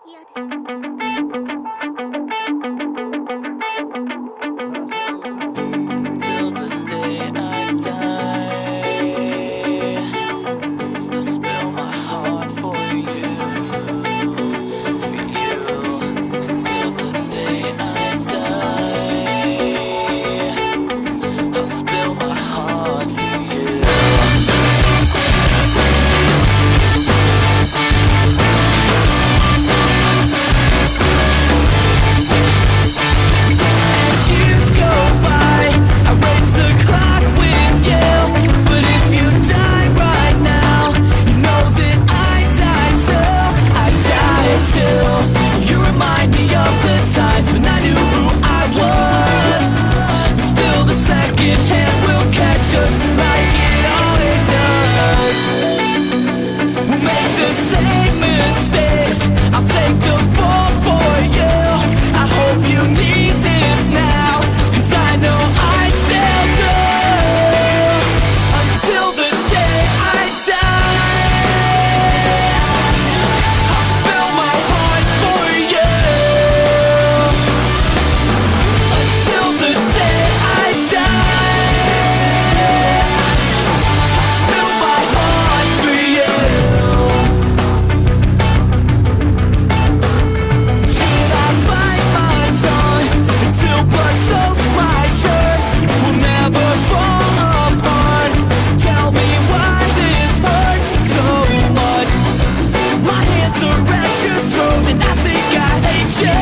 嫌です。Till the day I die, I spill my heart for you, for you. Till the day I die, I'll spill my heart for you. As years go by, I race the clock with you. But if you die right now, you know that I die too. I die too. You remind me of the times when I knew who I was. But still the second hand will catch us like it always does. We'll make the same mistakes. I'll take the fall for you. I hope you need this now, 'cause I know I still do. Until the day I die, I'll spill my heart for you. Until the day I die, I'll spill my heart for you. Should I bite my tongue until blood soaks my shirt? We'll never fall apart. Tell me why this hurts so much. My hands are at your throat and I think I hate you.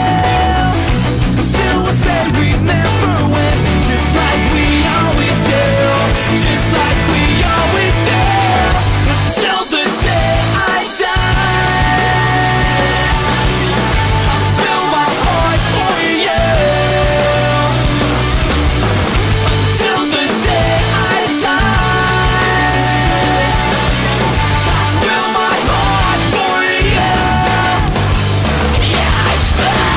Still will say remember when, just like we always do, just like we always do. Until the day I die, I'll spill my heart for you. Until the day I die, I'll spill my heart for you. Yeah, I spill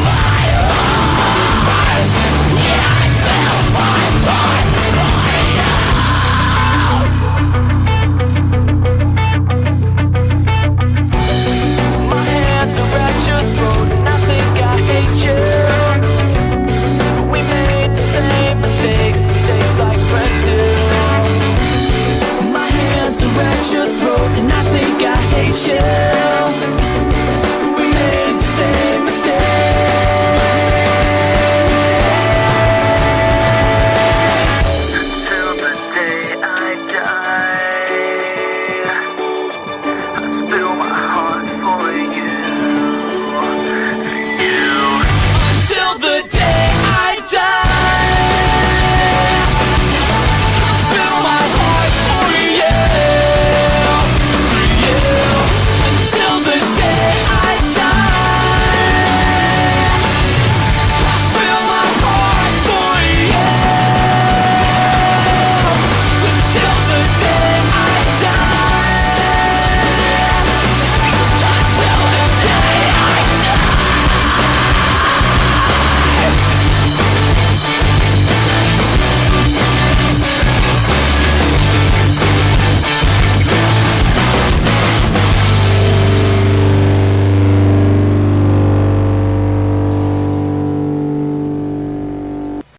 my heart. Yeah, I spill my heart for you. My hands are at your throat and I think I hate you. We made the same mistakes like friends do. My hands are at your throat and I think I hate you.